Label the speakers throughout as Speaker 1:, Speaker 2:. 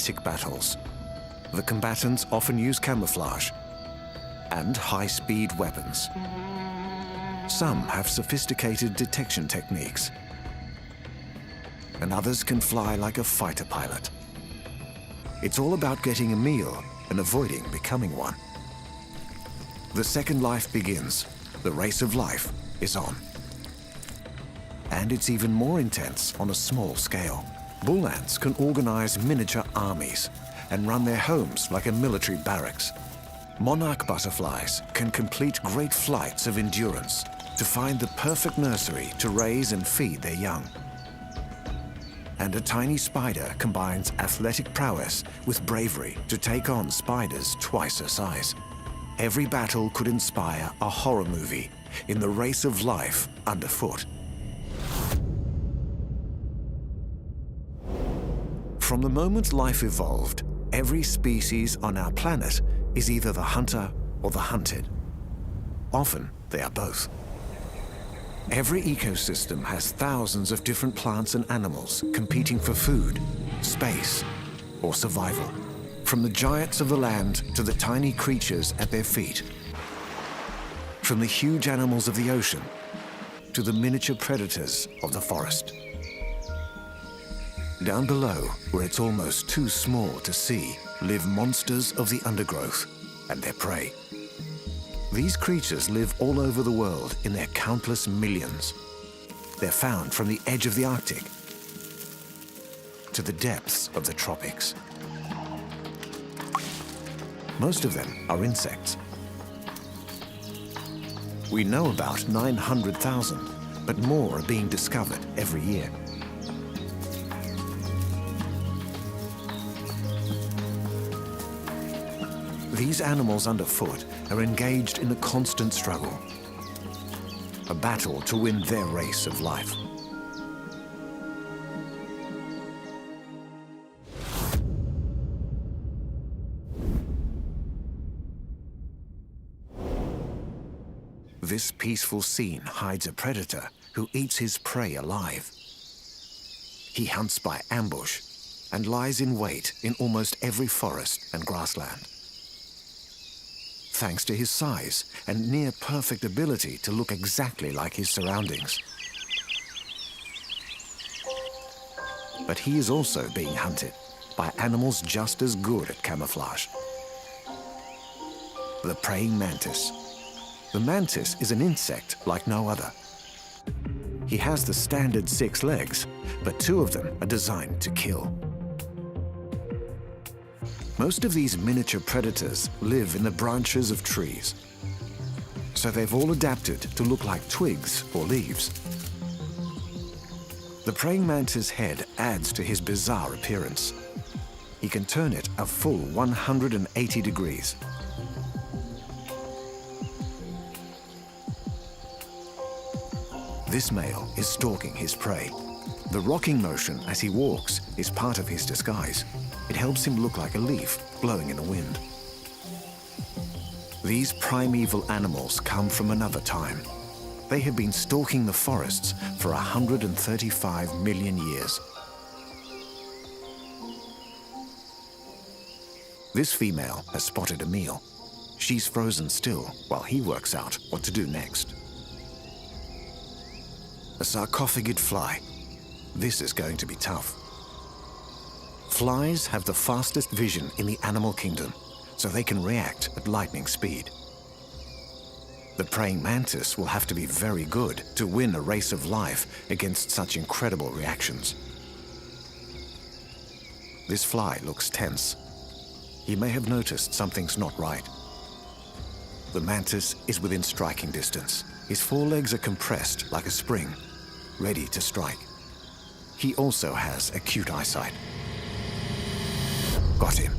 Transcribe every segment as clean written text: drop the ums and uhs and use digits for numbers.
Speaker 1: classic battles. The combatants often use camouflage and high-speed weapons. Some have sophisticated detection techniques, and others can fly like a fighter pilot. It's all about getting a meal and avoiding becoming one. The second life begins. The race of life is on. And it's even more intense on a small scale. Bull ants can organize miniature armies and run their homes like a military barracks. Monarch butterflies can complete great flights of endurance to find the perfect nursery to raise and feed their young. And a tiny spider combines athletic prowess with bravery to take on spiders twice her size. Every battle could inspire a horror movie in the race of life underfoot. From the moment life evolved, every species on our planet is either the hunter or the hunted. Often, they are both. Every ecosystem has thousands of different plants and animals competing for food, space, or survival. From the giants of the land to the tiny creatures at their feet. From the huge animals of the ocean to the miniature predators of the forest. Down below, where it's almost too small to see, live monsters of the undergrowth and their prey. These creatures live all over the world in their countless millions. They're found from the edge of the Arctic to the depths of the tropics. Most of them are insects. We know about 900,000, but more are being discovered every year. These animals underfoot are engaged in a constant struggle, a battle to win their race of life. This peaceful scene hides a predator who eats his prey alive. He hunts by ambush and lies in wait in almost every forest and grassland. Thanks to his size and near-perfect ability to look exactly like his surroundings. But he is also being hunted by animals just as good at camouflage. The praying mantis. The mantis is an insect like no other. He has the standard 6 legs, but 2 of them are designed to kill. Most of these miniature predators live in the branches of trees, so they've all adapted to look like twigs or leaves. The praying mantis' head adds to his bizarre appearance. He can turn it a full 180 degrees. This male is stalking his prey. The rocking motion as he walks is part of his disguise. It helps him look like a leaf blowing in the wind. These primeval animals come from another time. They have been stalking the forests for 135 million years. This female has spotted a meal. She's frozen still while he works out what to do next. A sarcophagid fly. This is going to be tough. Flies have the fastest vision in the animal kingdom, so they can react at lightning speed. The praying mantis will have to be very good to win a race of life against such incredible reactions. This fly looks tense. He may have noticed something's not right. The mantis is within striking distance. His forelegs are compressed like a spring, ready to strike. He also has acute eyesight. Got him.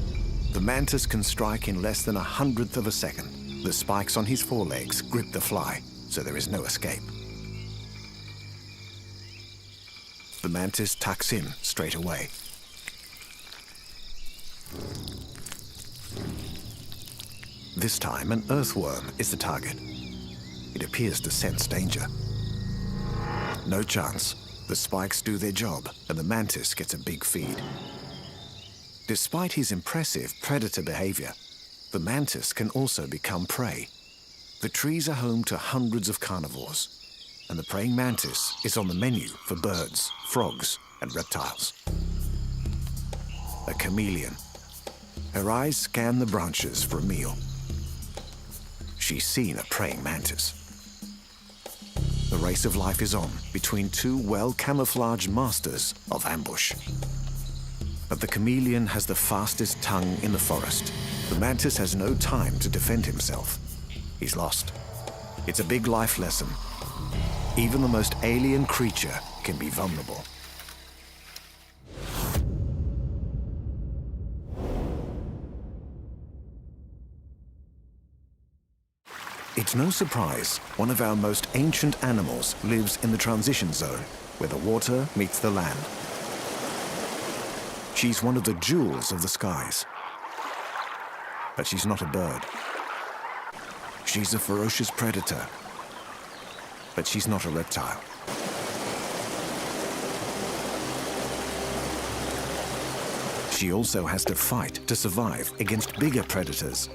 Speaker 1: The mantis can strike in less than 100th of a second. The spikes on his forelegs grip the fly, so there is no escape. The mantis tucks in straight away. This time, an earthworm is the target. It appears to sense danger. No chance. The spikes do their job, and the mantis gets a big feed. Despite his impressive predator behavior, the mantis can also become prey. The trees are home to hundreds of carnivores, and the praying mantis is on the menu for birds, frogs, and reptiles. A chameleon. Her eyes scan the branches for a meal. She's seen a praying mantis. The race of life is on between two well-camouflaged masters of ambush. But the chameleon has the fastest tongue in the forest. The mantis has no time to defend himself. He's lost. It's a big life lesson. Even the most alien creature can be vulnerable. It's no surprise one of our most ancient animals lives in the transition zone, where the water meets the land. She's one of the jewels of the skies. But she's not a bird. She's a ferocious predator. But she's not a reptile. She also has to fight to survive against bigger predators.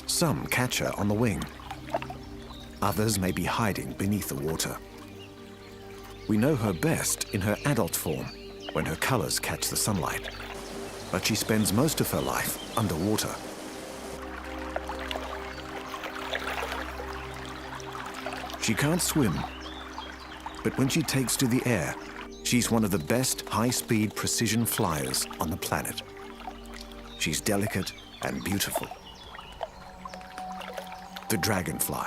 Speaker 1: Some catch her on the wing. Others may be hiding beneath the water. We know her best in her adult form, when her colors catch the sunlight. But she spends most of her life underwater. She can't swim, but when she takes to the air, she's one of the best high-speed precision flyers on the planet. She's delicate and beautiful. The dragonfly.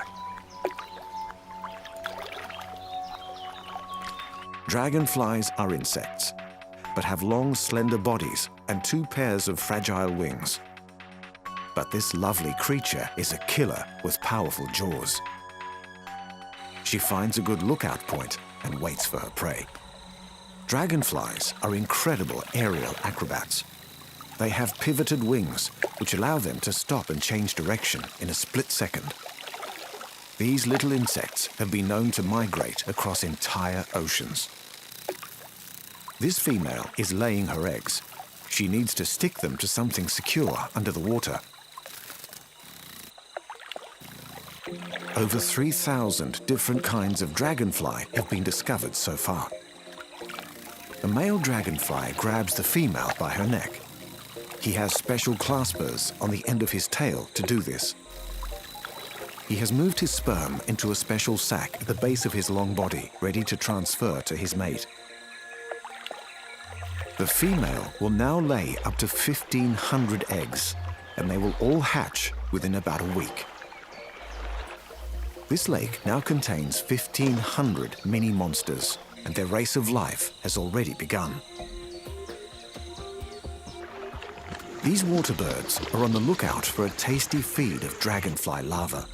Speaker 1: Dragonflies are insects, but have long, slender bodies and two pairs of fragile wings. But this lovely creature is a killer with powerful jaws. She finds a good lookout point and waits for her prey. Dragonflies are incredible aerial acrobats. They have pivoted wings, which allow them to stop and change direction in a split second. These little insects have been known to migrate across entire oceans. This female is laying her eggs. She needs to stick them to something secure under the water. Over 3,000 different kinds of dragonfly have been discovered so far. The male dragonfly grabs the female by her neck. He has special claspers on the end of his tail to do this. He has moved his sperm into a special sac at the base of his long body, ready to transfer to his mate. The female will now lay up to 1,500 eggs, and they will all hatch within about a week. This lake now contains 1,500 mini monsters, and their race of life has already begun. These water birds are on the lookout for a tasty feed of dragonfly larvae.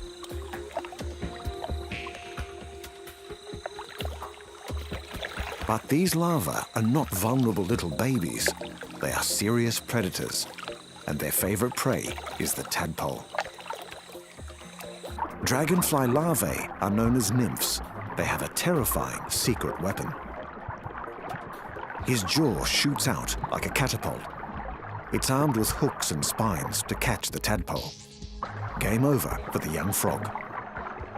Speaker 1: But these larvae are not vulnerable little babies. They are serious predators, and their favorite prey is the tadpole. Dragonfly larvae are known as nymphs. They have a terrifying secret weapon. His jaw shoots out like a catapult. It's armed with hooks and spines to catch the tadpole. Game over for the young frog,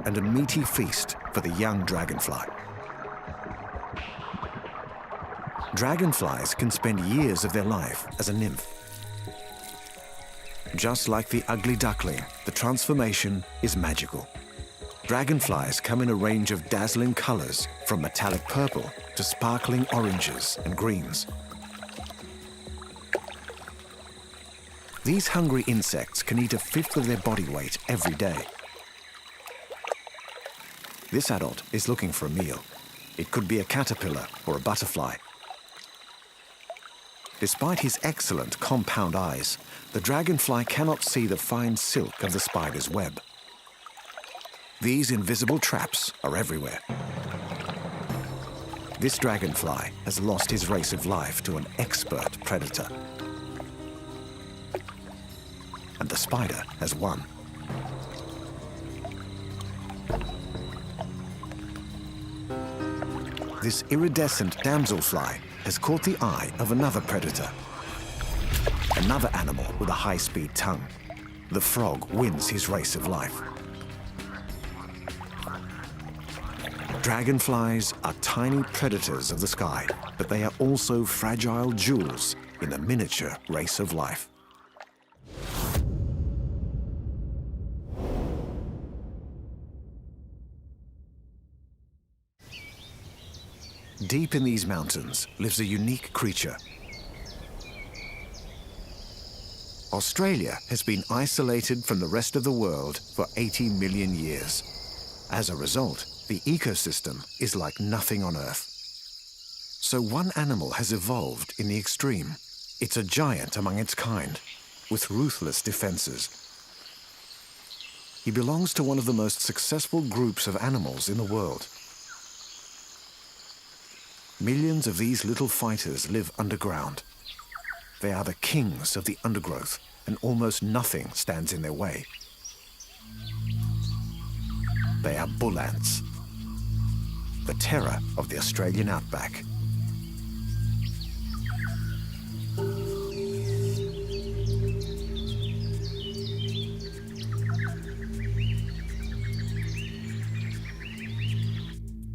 Speaker 1: and a meaty feast for the young dragonfly. Dragonflies can spend years of their life as a nymph. Just like the ugly duckling, the transformation is magical. Dragonflies come in a range of dazzling colors, from metallic purple to sparkling oranges and greens. These hungry insects can eat a fifth of their body weight every day. This adult is looking for a meal. It could be a caterpillar or a butterfly. Despite his excellent compound eyes, the dragonfly cannot see the fine silk of the spider's web. These invisible traps are everywhere. This dragonfly has lost his race of life to an expert predator. And the spider has won. This iridescent damselfly has caught the eye of another predator. Another animal with a high-speed tongue. The frog wins his race of life. Dragonflies are tiny predators of the sky, but they are also fragile jewels in the miniature race of life. Deep in these mountains lives a unique creature. Australia has been isolated from the rest of the world for 80 million years. As a result, the ecosystem is like nothing on Earth. So one animal has evolved in the extreme. It's a giant among its kind, with ruthless defenses. He belongs to one of the most successful groups of animals in the world. Millions of these little fighters live underground. They are the kings of the undergrowth, and almost nothing stands in their way. They are bull ants, the terror of the Australian outback.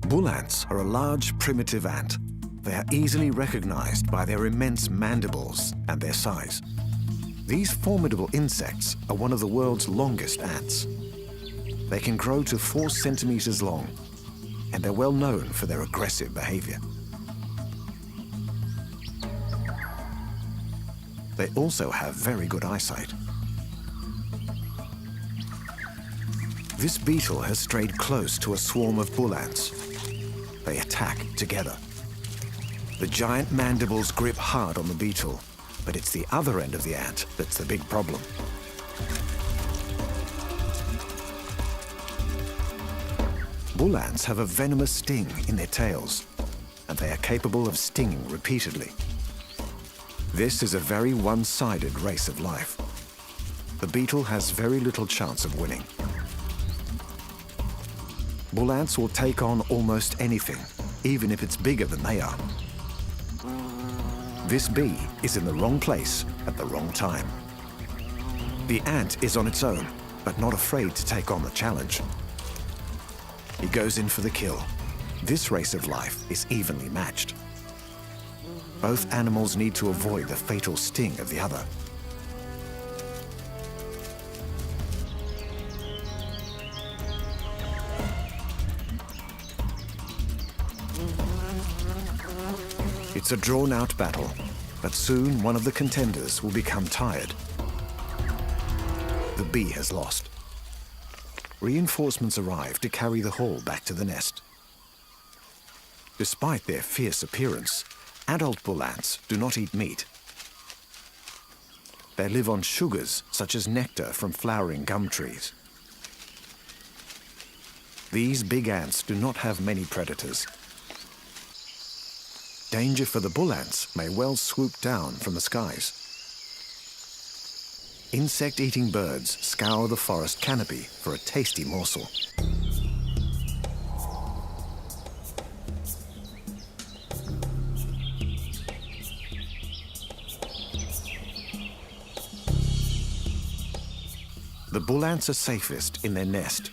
Speaker 1: Bull ants are a large primitive ant. They are easily recognized by their immense mandibles and their size. These formidable insects are one of the world's longest ants. They can grow to 4 centimeters long, and they're well known for their aggressive behavior. They also have very good eyesight. This beetle has strayed close to a swarm of bull ants. They attack together. The giant mandibles grip hard on the beetle, but it's the other end of the ant that's the big problem. Bull ants have a venomous sting in their tails, and they are capable of stinging repeatedly. This is a very one-sided race of life. The beetle has very little chance of winning. Bull ants will take on almost anything, even if it's bigger than they are. This bee is in the wrong place at the wrong time. The ant is on its own, but not afraid to take on the challenge. He goes in for the kill. This race of life is evenly matched. Both animals need to avoid the fatal sting of the other. It's a drawn-out battle, but soon one of the contenders will become tired. The bee has lost. Reinforcements arrive to carry the haul back to the nest. Despite their fierce appearance, adult bull ants do not eat meat. They live on sugars such as nectar from flowering gum trees. These big ants do not have many predators. Danger for the bull ants may well swoop down from the skies. Insect-eating birds scour the forest canopy for a tasty morsel. The bull ants are safest in their nest.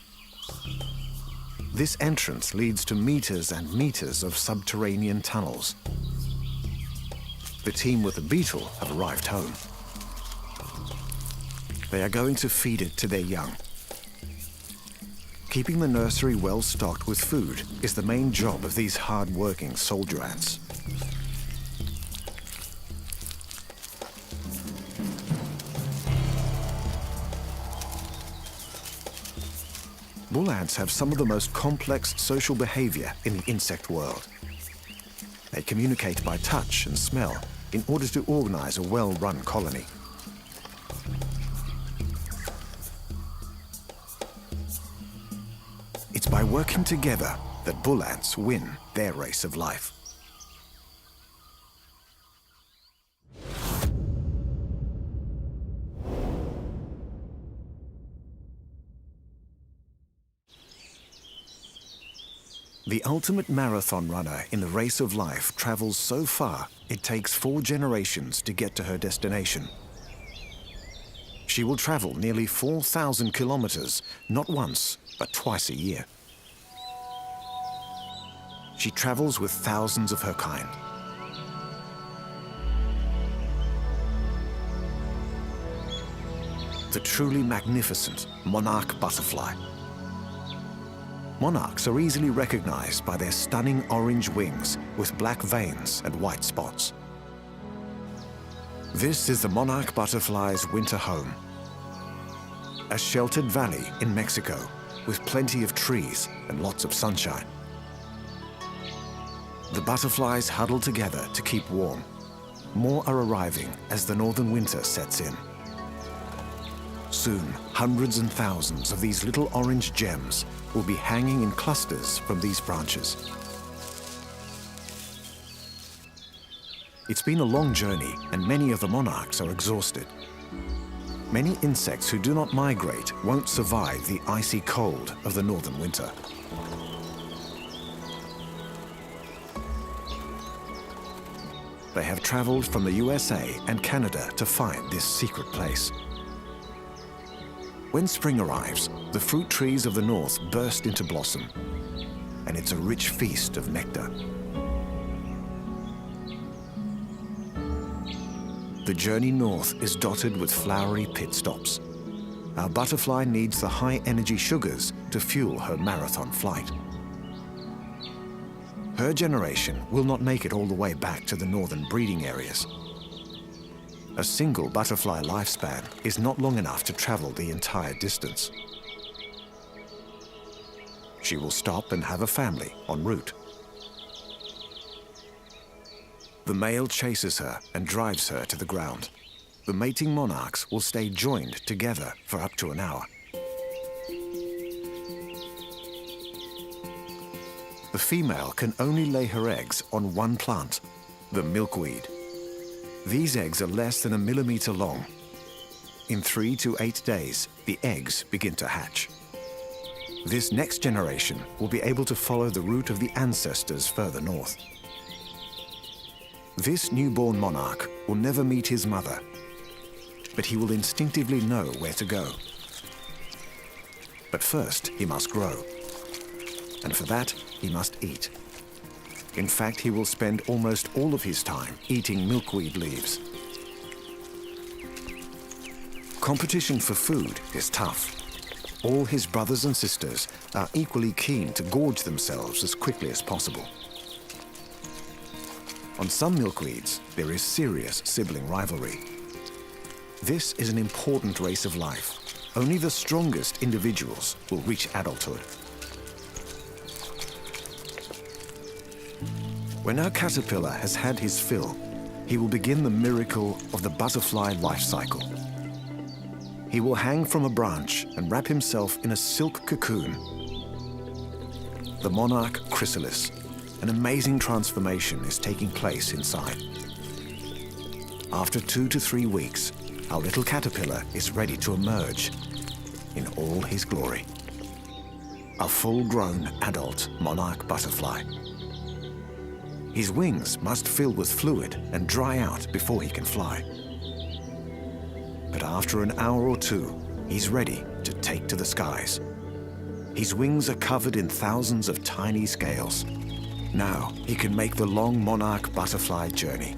Speaker 1: This entrance leads to meters and meters of subterranean tunnels. The team with the beetle have arrived home. They are going to feed it to their young. Keeping the nursery well stocked with food is the main job of these hard-working soldier ants. Bull ants have some of the most complex social behavior in the insect world. They communicate by touch and smell in order to organize a well-run colony. It's by working together that bull ants win their race of life. The ultimate marathon runner in the race of life travels so far, it takes 4 generations to get to her destination. She will travel nearly 4,000 kilometers, not once, but twice a year. She travels with thousands of her kind. The truly magnificent monarch butterfly. Monarchs are easily recognized by their stunning orange wings with black veins and white spots. This is the monarch butterfly's winter home. A sheltered valley in Mexico with plenty of trees and lots of sunshine. The butterflies huddle together to keep warm. More are arriving as the northern winter sets in. Soon, hundreds and thousands of these little orange gems will be hanging in clusters from these branches. It's been a long journey, and many of the monarchs are exhausted. Many insects who do not migrate won't survive the icy cold of the northern winter. They have traveled from the USA and Canada to find this secret place. When spring arrives, the fruit trees of the north burst into blossom, and it's a rich feast of nectar. The journey north is dotted with flowery pit stops. Our butterfly needs the high-energy sugars to fuel her marathon flight. Her generation will not make it all the way back to the northern breeding areas. A single butterfly lifespan is not long enough to travel the entire distance. She will stop and have a family en route. The male chases her and drives her to the ground. The mating monarchs will stay joined together for up to an hour. The female can only lay her eggs on one plant, the milkweed. These eggs are less than a millimeter long. In 3 to 8 days, the eggs begin to hatch. This next generation will be able to follow the route of the ancestors further north. This newborn monarch will never meet his mother, but he will instinctively know where to go. But first, he must grow. And for that, he must eat. In fact, he will spend almost all of his time eating milkweed leaves. Competition for food is tough. All his brothers and sisters are equally keen to gorge themselves as quickly as possible. On some milkweeds, there is serious sibling rivalry. This is an important race of life. Only the strongest individuals will reach adulthood. When our caterpillar has had his fill, he will begin the miracle of the butterfly life cycle. He will hang from a branch and wrap himself in a silk cocoon. The monarch chrysalis. An amazing transformation is taking place inside. After 2 to 3 weeks, our little caterpillar is ready to emerge in all his glory. A full-grown adult monarch butterfly. His wings must fill with fluid and dry out before he can fly. But after an hour or 2, he's ready to take to the skies. His wings are covered in thousands of tiny scales. Now he can make the long monarch butterfly journey.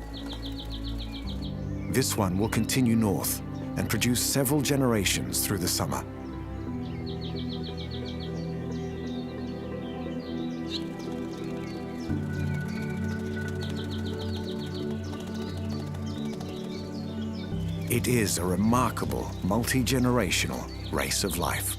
Speaker 1: This one will continue north and produce several generations through the summer. It is a remarkable multi-generational race of life.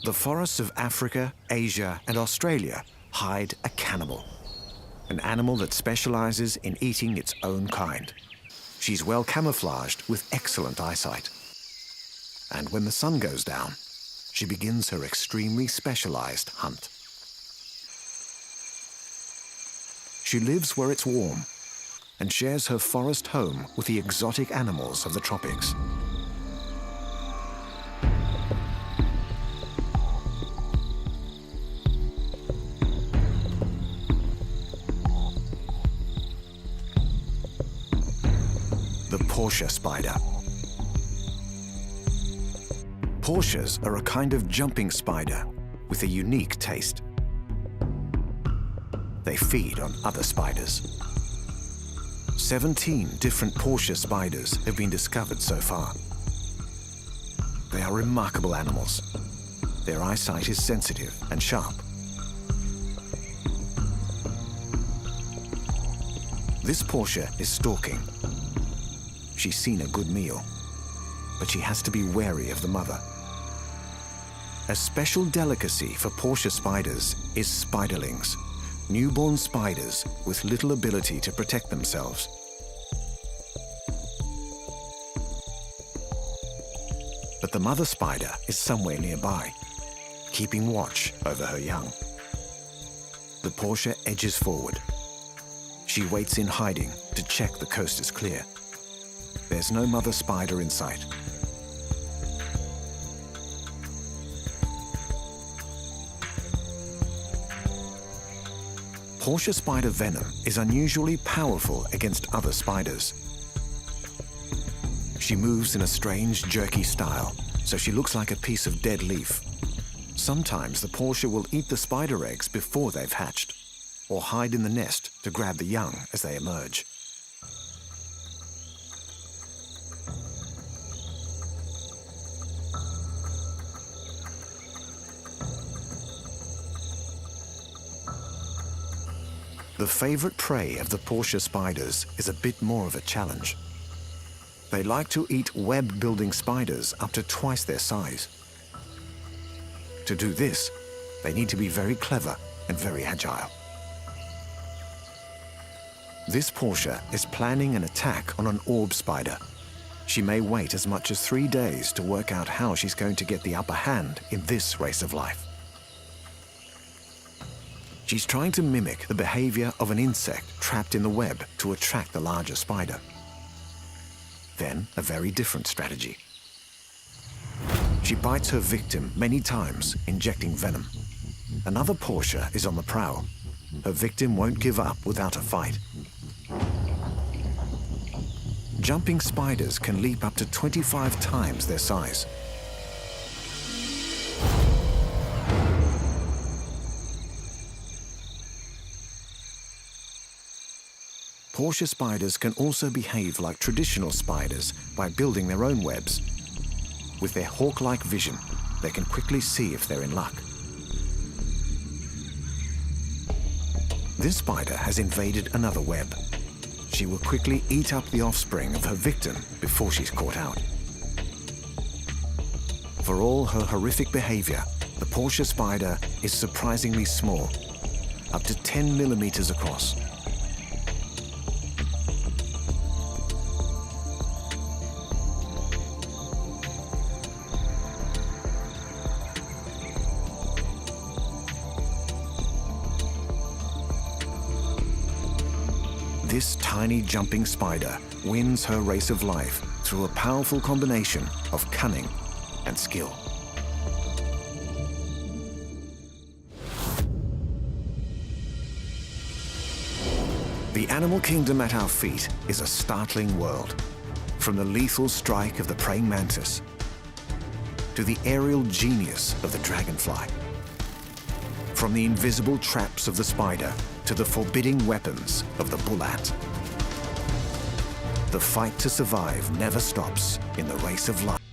Speaker 1: The forests of Africa, Asia, and Australia hide a cannibal, an animal that specializes in eating its own kind. She's well camouflaged with excellent eyesight. And when the sun goes down, she begins her extremely specialized hunt. She lives where it's warm, and shares her forest home with the exotic animals of the tropics. The Portia spider. Portias are a kind of jumping spider with a unique taste. They feed on other spiders. 17 different Portia spiders have been discovered so far. They are remarkable animals. Their eyesight is sensitive and sharp. This Portia is stalking. She's seen a good meal, but she has to be wary of the mother. A special delicacy for Portia spiders is spiderlings, newborn spiders with little ability to protect themselves. But the mother spider is somewhere nearby, keeping watch over her young. The Portia edges forward. She waits in hiding to check the coast is clear. There's no mother spider in sight. Portia spider venom is unusually powerful against other spiders. She moves in a strange, jerky style, so she looks like a piece of dead leaf. Sometimes the Portia will eat the spider eggs before they've hatched, or hide in the nest to grab the young as they emerge. The favorite prey of the Portia spiders is a bit more of a challenge. They like to eat web-building spiders up to twice their size. To do this, they need to be very clever and very agile. This Portia is planning an attack on an orb spider. She may wait as much as 3 days to work out how she's going to get the upper hand in this race of life. She's trying to mimic the behavior of an insect trapped in the web to attract the larger spider. Then, a very different strategy. She bites her victim many times, injecting venom. Another Portia is on the prowl. Her victim won't give up without a fight. Jumping spiders can leap up to 25 times their size. Portia spiders can also behave like traditional spiders by building their own webs. With their hawk-like vision, they can quickly see if they're in luck. This spider has invaded another web. She will quickly eat up the offspring of her victim before she's caught out. For all her horrific behavior, the Portia spider is surprisingly small, up to 10 millimeters across. This tiny jumping spider wins her race of life through a powerful combination of cunning and skill. The animal kingdom at our feet is a startling world. From the lethal strike of the praying mantis to the aerial genius of the dragonfly. From the invisible traps of the spider to the forbidding weapons of the bull ant. The fight to survive never stops in the race of life.